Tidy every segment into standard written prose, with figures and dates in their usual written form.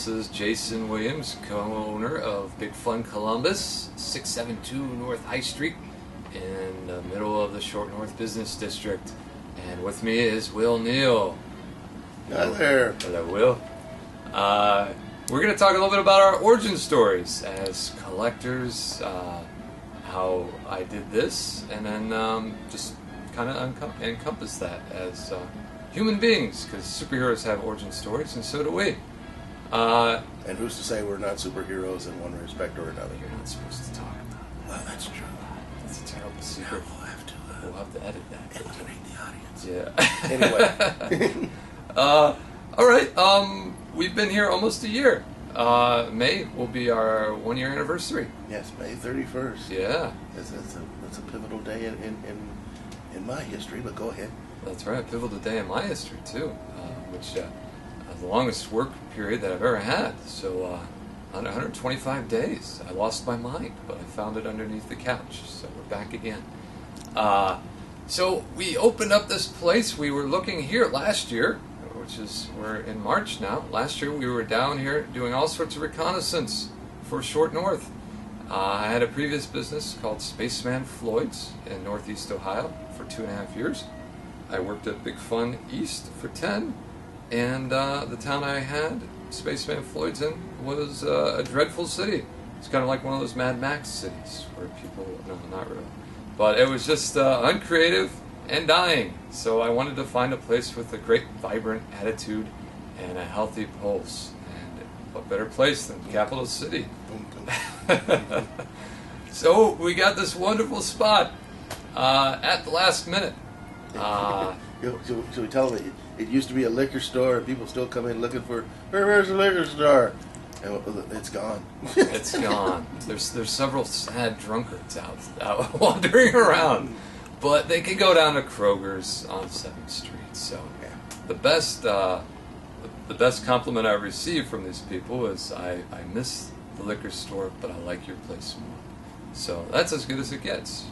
This is Jason Williams, co-owner of Big Fun Columbus, 672 North High Street in the middle of the Short North Business District. And with me is Will Neal. Hi there. Hello, Will. We're going to talk a little bit about our origin stories as collectors, how I did this, and then just kind of encompass that as human beings, because superheroes have origin stories, and so do we. And who's to say we're not superheroes in one respect or another? You're not supposed to talk about that. Well, that's true. That's a terrible secret. Yeah, We'll have to edit that. Alienate the audience. Yeah. Anyway. All right. We've been here almost a year. May will be our 1 year anniversary. Yes, May 31st. Yeah. It's a pivotal day in my history, but go ahead. That's right. A pivotal day in my history, too, which the longest work period that I've ever had. So, 125 days. I lost my mind, but I found it underneath the couch. So we're back again. So we opened up this place. We were looking here last year, we're in March now. Last year we were down here doing all sorts of reconnaissance for Short North. I had a previous business called Spaceman Floyd's in Northeast Ohio for 2.5 years. I worked at Big Fun East for 10, and the town I had Spaceman Floyd's in was a dreadful city. It's kind of like one of those Mad Max cities where people, no, not really, but it was just uncreative and dying. So I wanted to find a place with a great, vibrant attitude and a healthy pulse. And what better place than Capital City? So we got this wonderful spot at the last minute. Should we tell them it used to be a liquor store, and people still come in looking for, where's the liquor store? And it's gone. It's gone. There's several sad drunkards out wandering around. But they can go down to Kroger's on 7th Street. So the best compliment I received from these people is I miss the liquor store, but I like your place more. So that's as good as it gets.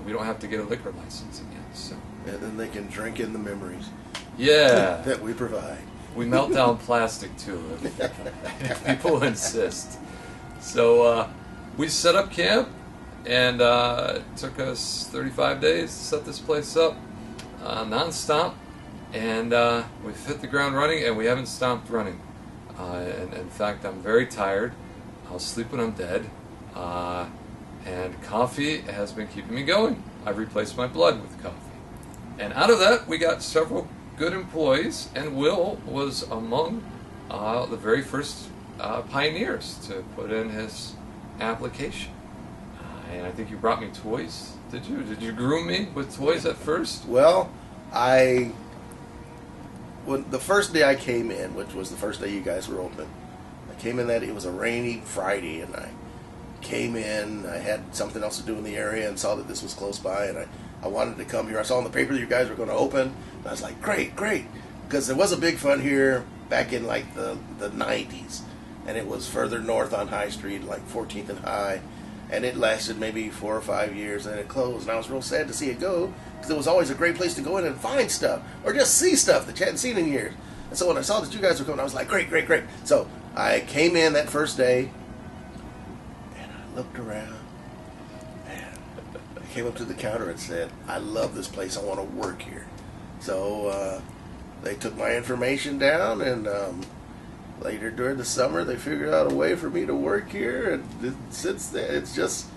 We don't have to get a liquor license again. So And then they can drink in the memories. Yeah. That we provide. We melt down plastic too if people insist. So we set up camp. And it took us 35 days to set this place up, non-stop, and we've hit the ground running, and we haven't stopped running. And in fact, I'm very tired. I'll sleep when I'm dead, and coffee has been keeping me going. I've replaced my blood with coffee. And out of that, we got several good employees, and Will was among the very first pioneers to put in his application. And I think you brought me toys. Did you? Did you groom me with toys at first? Well, when the first day I came in, which was the first day you guys were open, I came in that it was a rainy Friday, and I came in. I had something else to do in the area and saw that this was close by, and I wanted to come here. I saw in the paper that you guys were going to open, and I was like, great, because there was a Big Fun here back in like the 90s, and it was further north on High Street, like 14th and High. And it lasted maybe 4 or 5 years, and it closed. And I was real sad to see it go, because it was always a great place to go in and find stuff, or just see stuff that you hadn't seen in years. And so when I saw that you guys were coming, I was like, great. So I came in that first day, and I looked around, and I came up to the counter and said, I love this place, I want to work here. So they took my information down, and later during the summer, they figured out a way for me to work here, and since then, it's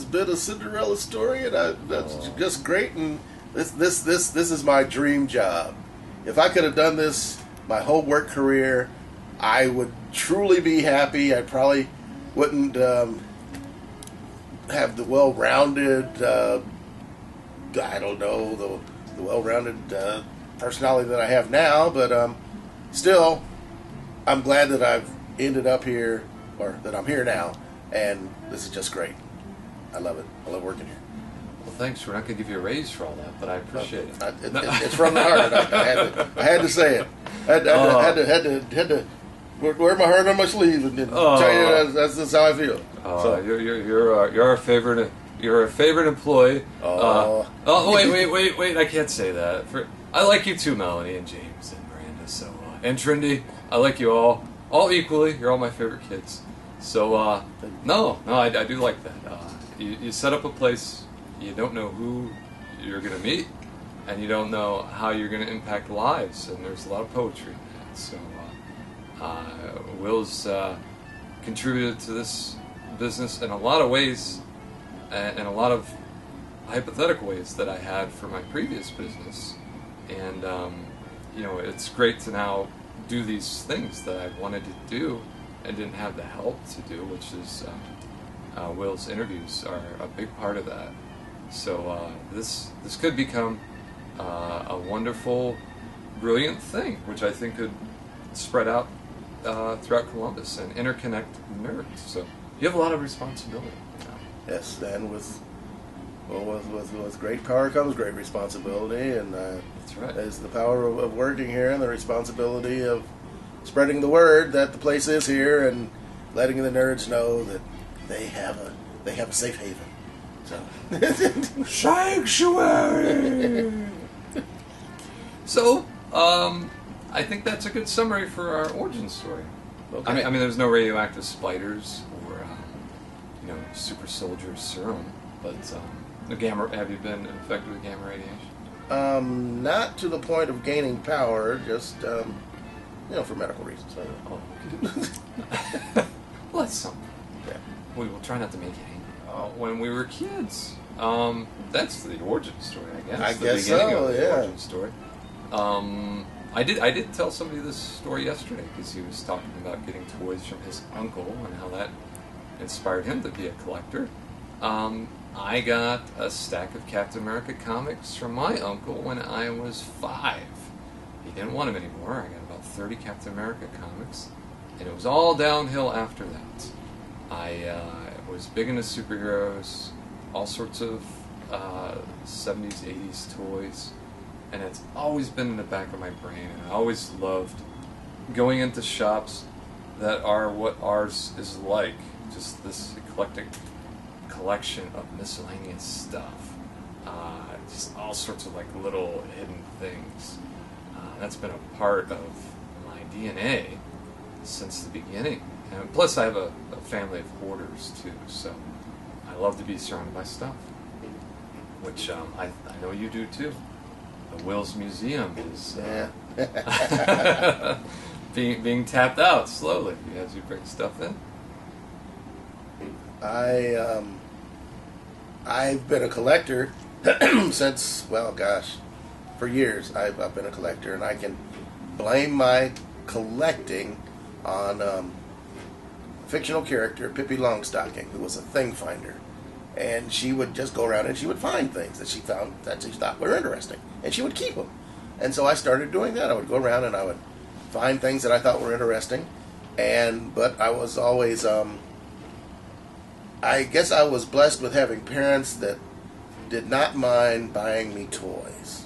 been a Cinderella story, and that's just great. And this is my dream job. If I could have done this my whole work career, I would truly be happy. I probably wouldn't have the well-rounded, the well-rounded personality that I have now, but still, I'm glad that I've ended up here, or that I'm here now, and this is just great. I love it. I love working here. Well, thanks. We're not going to give you a raise for all that, but I appreciate it. It's from the heart. I had to say it. I had to wear my heart on my sleeve and tell you that's how I feel. So you're our favorite. You're a favorite employee. Wait! I can't say that. I like you too, Melanie and James and Miranda. So and Trindy. I like you all equally. You're all my favorite kids. So no, I do like that. You set up a place, you don't know who you're going to meet, and you don't know how you're going to impact lives, and there's a lot of poetry in that. So Will's contributed to this business in a lot of ways, and a lot of hypothetical ways that I had for my previous business. And it's great to now do these things that I wanted to do and didn't have the help to do, which is Will's interviews are a big part of that. So this could become a wonderful, brilliant thing, which I think could spread out throughout Columbus and interconnect nerds. So you have a lot of responsibility. Yes, and with great power comes great responsibility, and That's right. there's the power of working here and the responsibility of spreading the word that the place is here and letting the nerds know that they have a safe haven. So Sanctuary. So, I think that's a good summary for our origin story. Okay. I mean, there's no radioactive spiders or super soldier serum, but the gamma. Have you been infected with gamma radiation? Not to the point of gaining power, just for medical reasons. So. Oh, well, that's something. Yeah. We will try not to make it angry. When we were kids, that's the origin story, I guess. I the guess beginning so, of the yeah. origin story. I did tell somebody this story yesterday because he was talking about getting toys from his uncle and how that inspired him to be a collector. I got a stack of Captain America comics from my uncle when I was 5. He didn't want them anymore. I got about 30 Captain America comics, and it was all downhill after that. I was big into superheroes, all sorts of 70s, 80s toys, and it's always been in the back of my brain, and I always loved going into shops that are what ours is like, just this eclectic collection of miscellaneous stuff, just all sorts of like little hidden things. That's been a part of my DNA since the beginning. And plus, I have a family of hoarders too, so I love to be surrounded by stuff, which I know you do too. The Will's Museum is being tapped out slowly as you bring stuff in. I've been a collector since, for years. I've been a collector, and I can blame my collecting on a fictional character, Pippi Longstocking, who was a thing finder. And she would just go around and she would find things that she thought were interesting, and she would keep them. And so I started doing that. I would go around and I would find things that I thought were interesting, but I was always I guess I was blessed with having parents that did not mind buying me toys.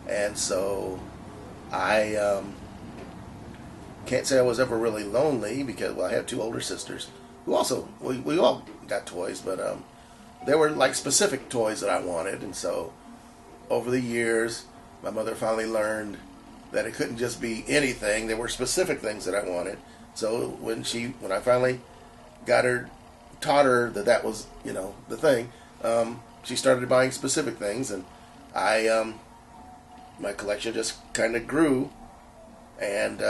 And so I can't say I was ever really lonely because, I have 2 older sisters who also, we all got toys, but there were like specific toys that I wanted. And so over the years, my mother finally learned that it couldn't just be anything. There were specific things that I wanted. So when I finally taught her that was, the thing, she started buying specific things, and my collection just kind of grew, and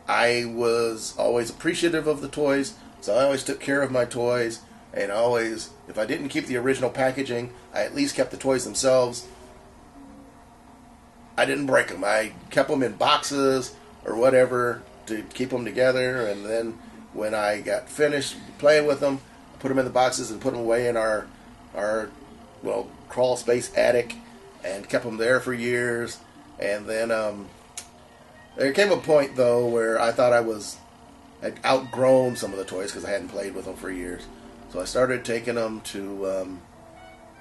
I was always appreciative of the toys, so I always took care of my toys, and always, if I didn't keep the original packaging, I at least kept the toys themselves. I didn't break them. I kept them in boxes or whatever to keep them together, and then when I got finished playing with them, I put them in the boxes and put them away in our crawl space attic, and kept them there for years. And then there came a point though where I thought I'd outgrown some of the toys because I hadn't played with them for years. So I started taking them to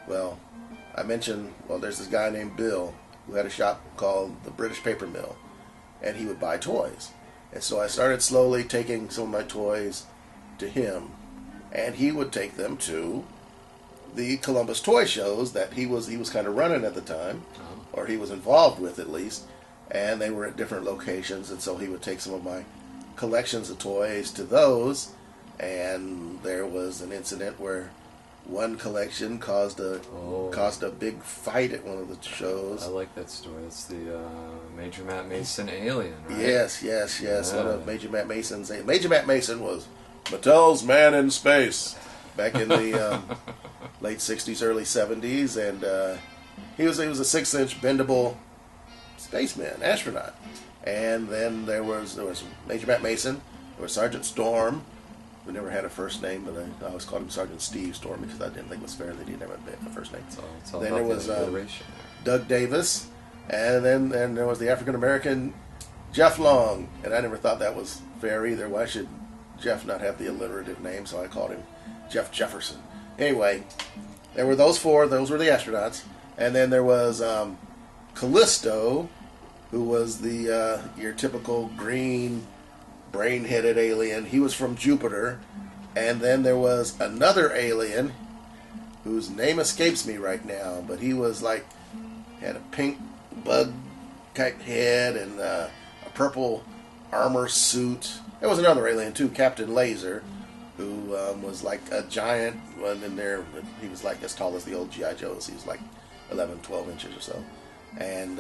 there's this guy named Bill who had a shop called the British Paper Mill, and he would buy toys. And so I started slowly taking some of my toys to him, and he would take them to the Columbus toy shows that he was kind of running at the time, or he was involved with at least. and they were at different locations, and so he would take some of my collections of toys to those, and there was an incident where one collection caused a big fight at one of the shows. I like that story. It's the Major Matt Mason alien, right? Yes. One of Major Matt Mason's. Major Matt Mason was Mattel's Man in Space back in the late '60s, early '70s, and he was a 6-inch bendable spaceman, astronaut. And then there was Major Matt Mason. There was Sergeant Storm. We never had a first name, but I always called him Sergeant Steve Storm because I didn't think it was fair that he didn't have a first name. It's all then about there was the alliteration Doug Davis, and then there was the African American Jeff Long, and I never thought that was fair either. Why should Jeff not have the alliterative name? So I called him Jeff Jefferson. Anyway, there were those four. Those were the astronauts, and then there was Callisto, who was your typical green, brain-headed alien. He was from Jupiter. And then there was another alien whose name escapes me right now, but he was had a pink bug type head and a purple armor suit. There was another alien too, Captain Laser, who was like a giant one in there. He was like as tall as the old G.I. Joes. He was like 11, 12 inches or so. And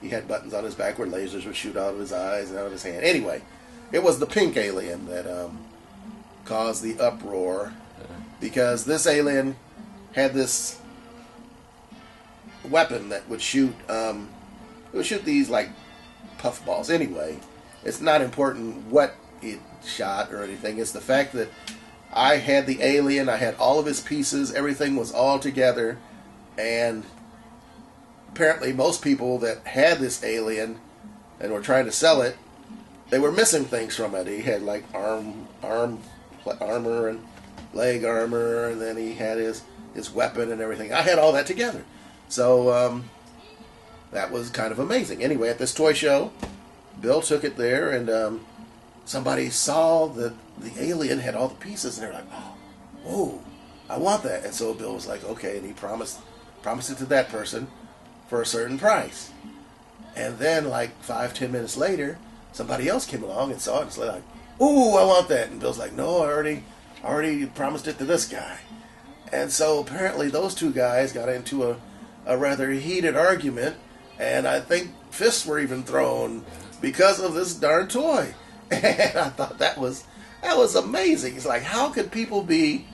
he had buttons on his back where lasers would shoot out of his eyes and out of his hand. Anyway, it was the pink alien that caused the uproar, because this alien had this weapon that would shoot these like puffballs. Anyway, it's not important what it shot or anything. It's the fact that I had the alien, I had all of his pieces, everything was all together, and apparently most people that had this alien and were trying to sell it, they were missing things from it. He had like arm armor and leg armor, and then he had his weapon and everything. I had all that together. So that was kind of amazing. Anyway, at this toy show, Bill took it there, and somebody saw that the alien had all the pieces, and they're like, "Oh, whoa, I want that." And so Bill was like, "Okay," and he promised it to that person for a certain price. And then, like 5-10 minutes later, somebody else came along and saw it and was like, "Ooh, I want that." And Bill's like, "No, I already promised it to this guy." And so apparently those two guys got into a rather heated argument, and I think fists were even thrown because of this darn toy. And I thought that was amazing. It's like, how could people be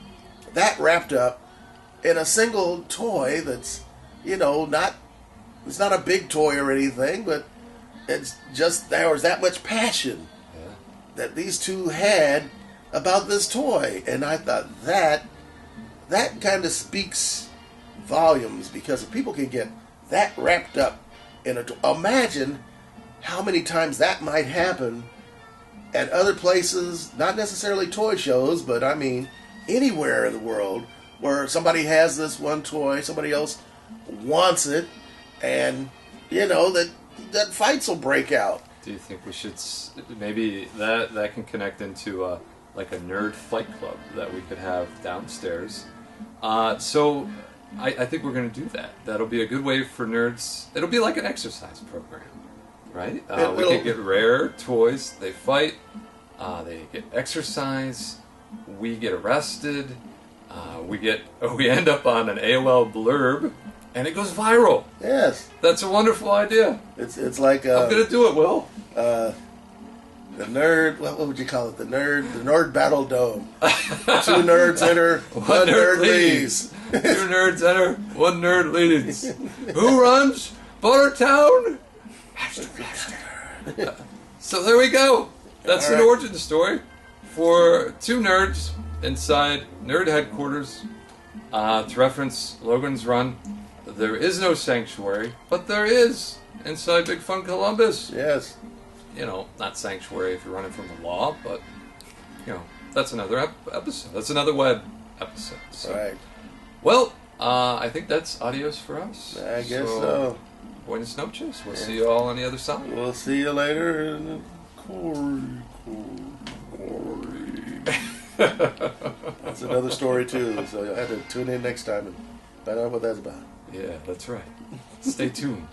that wrapped up in a single toy that's, it's not a big toy or anything, but it's just there was that much passion that these two had about this toy. And I thought that kind of speaks volumes, because if people can get that wrapped up in a toy, imagine how many times that might happen at other places, not necessarily toy shows, but I mean anywhere in the world where somebody has this one toy, somebody else wants it, and that fights will break out. Do you think we should maybe that can connect into like a nerd fight club that we could have downstairs? So I think we're going to do that. That'll be a good way for nerds. It'll be like an exercise program, right? We can get rare toys. They fight. They get exercise. We get arrested. We end up on an AOL blurb, and it goes viral. Yes, that's a wonderful idea. It's like I'm going to do it, Will. The nerd, what would you call it? The Nerd Battle Dome. 2 nerds enter, one nerd leaves. 2 nerds enter, 1 nerd leaves. Who runs Buttertown? So there we go. That's an origin story for 2 nerds inside nerd headquarters. To reference Logan's Run, there is no sanctuary, but there is inside Big Fun Columbus. Yes. Not sanctuary if you're running from the law, but, that's another episode. That's another web episode. So. Right. Well, I think that's adios for us. I guess so. Buenas noches. We'll see you all on the other side. We'll see you later in the That's another story, too, so you'll have to tune in next time and find out what that's about. Yeah, that's right. Stay tuned.